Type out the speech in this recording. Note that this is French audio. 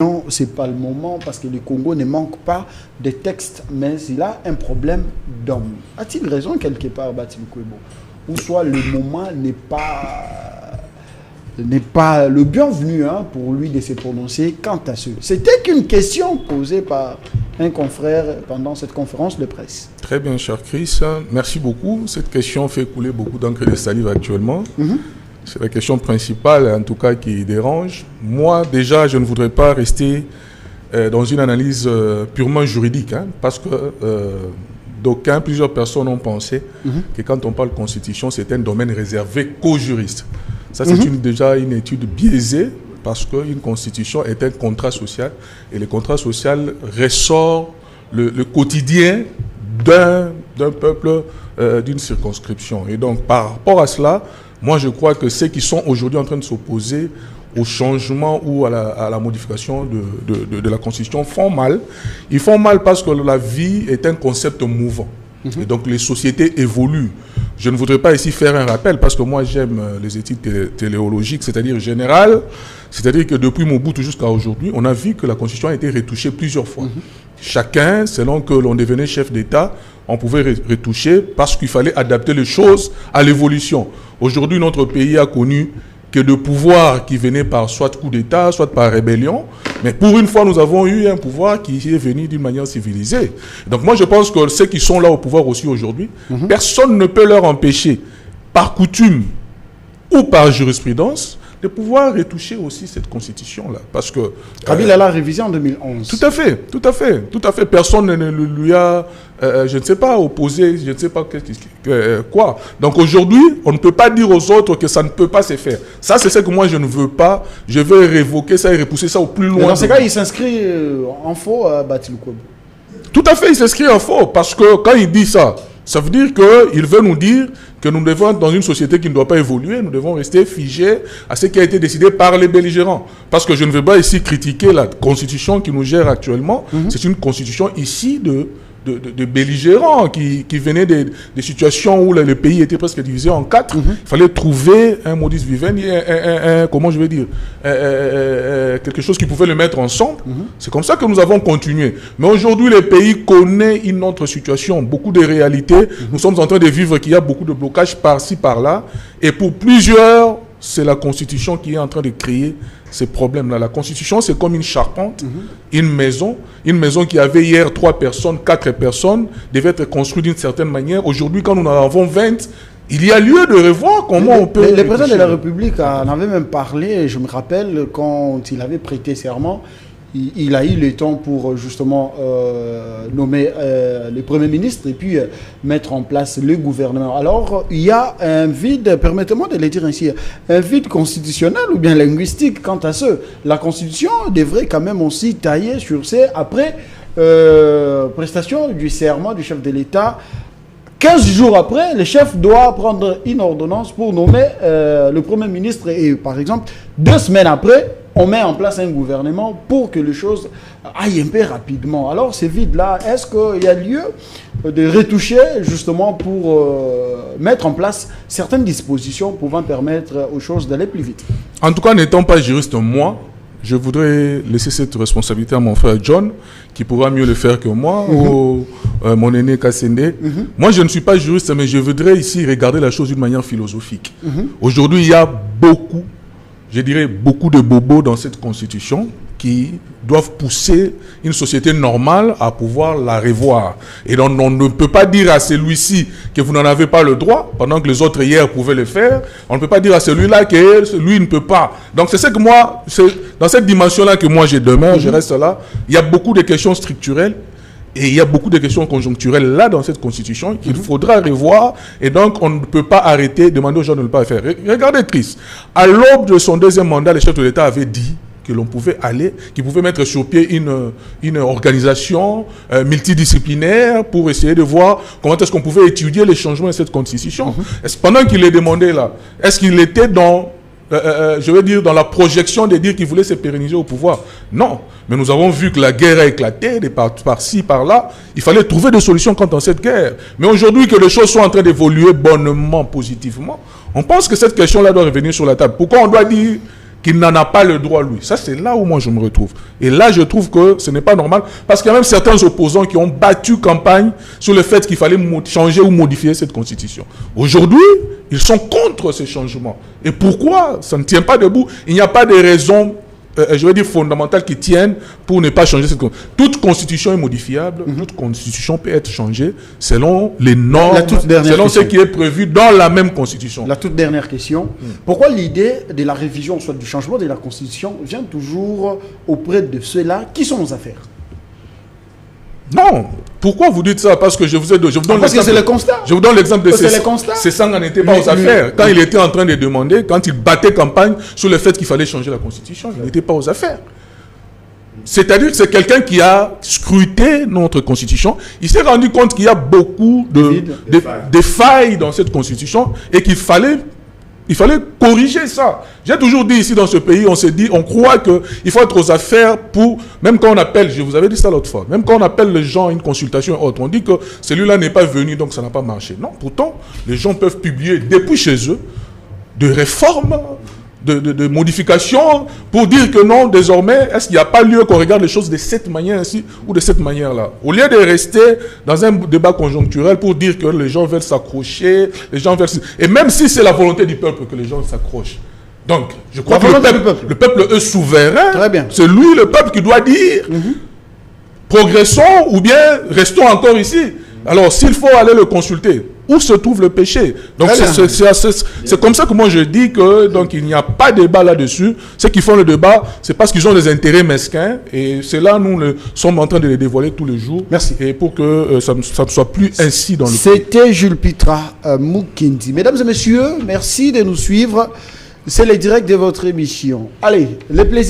Non, ce n'est pas le moment parce que le Congo ne manque pas de textes, mais il a un problème d'homme. A-t-il raison quelque part, Batil Kwebo? Ou soit le moment n'est pas le bienvenu pour lui de se prononcer quant à ce. C'était qu'une question posée par un confrère pendant cette conférence de presse. Très bien, cher Chris. Merci beaucoup. Cette question fait couler beaucoup d'encre de salive actuellement. C'est la question principale, en tout cas, qui dérange. Moi, déjà, je ne voudrais pas rester dans une analyse purement juridique, parce que plusieurs personnes ont pensé que quand on parle constitution, c'est un domaine réservé qu'aux juristes. Ça, c'est déjà une étude biaisée, parce qu'une constitution est un contrat social, et le contrat social ressort le quotidien d'un peuple, d'une circonscription. Et donc, par rapport à cela, moi, je crois que ceux qui sont aujourd'hui en train de s'opposer au changement ou à la modification de la Constitution font mal. Ils font mal parce que la vie est un concept mouvant. Et donc, les sociétés évoluent. Je ne voudrais pas ici faire un rappel parce que moi, j'aime les études téléologiques, c'est-à-dire générales. C'est-à-dire que depuis Mobutu jusqu'à aujourd'hui, on a vu que la Constitution a été retouchée plusieurs fois. Chacun, selon que l'on devenait chef d'État, on pouvait retoucher parce qu'il fallait adapter les choses à l'évolution. Aujourd'hui, notre pays a connu que de pouvoirs qui venaient par soit coup d'État, soit par rébellion. Mais pour une fois, nous avons eu un pouvoir qui est venu d'une manière civilisée. Donc moi, je pense que ceux qui sont là au pouvoir aussi aujourd'hui, personne ne peut leur empêcher, par coutume ou par jurisprudence, de pouvoir retoucher aussi cette constitution-là. Parce que... Kabila l'a révisée en 2011. Tout à fait. Personne ne lui a, je ne sais pas, opposé, je ne sais pas quoi. Donc aujourd'hui, on ne peut pas dire aux autres que ça ne peut pas se faire. Ça, c'est ce que moi, je ne veux pas. Je vais révoquer ça et repousser ça au plus loin. Mais dans ce cas, il s'inscrit en faux à Batil Kwebo. Tout à fait, il s'inscrit en faux. Parce que quand il dit ça, ça veut dire qu'il veut nous dire que nous devons être dans une société qui ne doit pas évoluer, nous devons rester figés à ce qui a été décidé par les belligérants. Parce que je ne veux pas ici critiquer la constitution qui nous gère actuellement. C'est une constitution ici de belligérants qui venaient des situations où le pays était presque divisé en quatre. Il fallait trouver un modus vivendi, comment je vais dire, quelque chose qui pouvait le mettre ensemble. C'est comme ça que nous avons continué. Mais aujourd'hui, le pays connaît une autre situation, beaucoup de réalités. Nous sommes en train de vivre qu'il y a beaucoup de blocages par-ci, par-là. Et pour plusieurs, c'est la Constitution qui est en train de créer ces problèmes-là. La Constitution, c'est comme une charpente, une maison qui avait hier 3 personnes, 4 personnes, devait être construite d'une certaine manière. Aujourd'hui, quand nous en avons 20, il y a lieu de revoir comment on peut... Le président de la République en avait même parlé, je me rappelle, quand il avait prêté serment, il a eu le temps pour justement nommer le Premier ministre et puis mettre en place le gouvernement. Alors, il y a un vide, permettez-moi de le dire ainsi, un vide constitutionnel ou bien linguistique quant à ce. La Constitution devrait quand même aussi tailler sur ces, après prestation du serment du chef de l'État. 15 jours après, le chef doit prendre une ordonnance pour nommer le Premier ministre et, par exemple, 2 semaines après, on met en place un gouvernement pour que les choses aillent un peu rapidement. Alors, ces vides-là, est-ce qu'il y a lieu de retoucher justement pour mettre en place certaines dispositions pouvant permettre aux choses d'aller plus vite? En tout cas, n'étant pas juriste, moi, je voudrais laisser cette responsabilité à mon frère John, qui pourra mieux le faire que moi, ou mon aîné Kassende. Moi, je ne suis pas juriste, mais je voudrais ici regarder la chose d'une manière philosophique. Aujourd'hui, il y a beaucoup de bobos dans cette constitution qui doivent pousser une société normale à pouvoir la revoir. Et donc, on ne peut pas dire à celui-ci que vous n'en avez pas le droit, pendant que les autres hier pouvaient le faire. On ne peut pas dire à celui-là que lui ne peut pas. Donc, c'est ce que moi, c'est dans cette dimension-là que moi je demeure, je reste là. Il y a beaucoup de questions structurelles. Et il y a beaucoup de questions conjoncturelles là dans cette constitution qu'il faudra revoir. Et donc, on ne peut pas arrêter, demander aux gens de ne pas le faire. Regardez Chris. À l'aube de son 2e mandat, le chef de l'État avait dit que l'on pouvait aller, qu'il pouvait mettre sur pied une organisation multidisciplinaire pour essayer de voir comment est-ce qu'on pouvait étudier les changements de cette constitution. Pendant qu'il les demandait là, est-ce qu'il était dans... je veux dire, dans la projection de dire qu'il voulait se pérenniser au pouvoir. Non. Mais nous avons vu que la guerre a éclaté, par-ci, par-là. Il fallait trouver des solutions quant à cette guerre. Mais aujourd'hui, que les choses sont en train d'évoluer bonnement, positivement, on pense que cette question-là doit revenir sur la table. Pourquoi on doit dire qu'il n'en a pas le droit, lui. Ça, c'est là où moi je me retrouve. Et là, je trouve que ce n'est pas normal, parce qu'il y a même certains opposants qui ont battu campagne sur le fait qu'il fallait changer ou modifier cette constitution. Aujourd'hui, ils sont contre ces changements. Et pourquoi? Ça ne tient pas debout. Il n'y a pas de raison, je veux dire, fondamentales qui tiennent pour ne pas changer cette constitution. Toute constitution est modifiable, toute constitution peut être changée selon les normes, selon ce qui est prévu dans la même constitution. La toute dernière question. Pourquoi l'idée de la révision, soit du changement de la constitution, vient toujours auprès de ceux-là qui sont aux affaires? Non. Pourquoi vous dites ça? Parce que je vous donne parce que c'est le constat. Je vous donne l'exemple de Cessang n'était pas aux affaires. Quand il était en train de demander, quand il battait campagne sur le fait qu'il fallait changer la constitution, il n'était pas aux affaires. C'est-à-dire que c'est quelqu'un qui a scruté notre constitution. Il s'est rendu compte qu'il y a beaucoup de failles dans cette constitution et qu'il fallait corriger ça. J'ai toujours dit ici dans ce pays, on croit qu'il faut être aux affaires pour, même quand on appelle, je vous avais dit ça l'autre fois, même quand on appelle les gens à une consultation et autre, on dit que celui-là n'est pas venu, donc ça n'a pas marché. Non, pourtant, les gens peuvent publier depuis chez eux de réformes, de modifications pour dire que non, désormais, est-ce qu'il n'y a pas lieu qu'on regarde les choses de cette manière-ci ou de cette manière-là? Au lieu de rester dans un débat conjoncturel pour dire que les gens veulent s'accrocher, et même si c'est la volonté du peuple que les gens s'accrochent. Donc, je crois que le peuple est souverain. Très bien. C'est lui, le peuple, qui doit dire progressons ou bien restons encore ici. Alors, s'il faut aller le consulter, où se trouve le péché? Donc, c'est comme ça que moi je dis que donc il n'y a pas de débat là-dessus. Ceux qui font le débat, c'est parce qu'ils ont des intérêts mesquins. Et c'est là nous sommes en train de les dévoiler tous les jours. Merci. Et pour que ça ne soit plus ainsi dans le pays. C'était Jules Pitra Mukindi. Mesdames et messieurs, merci de nous suivre. C'est le direct de votre émission. Allez, les plaisirs.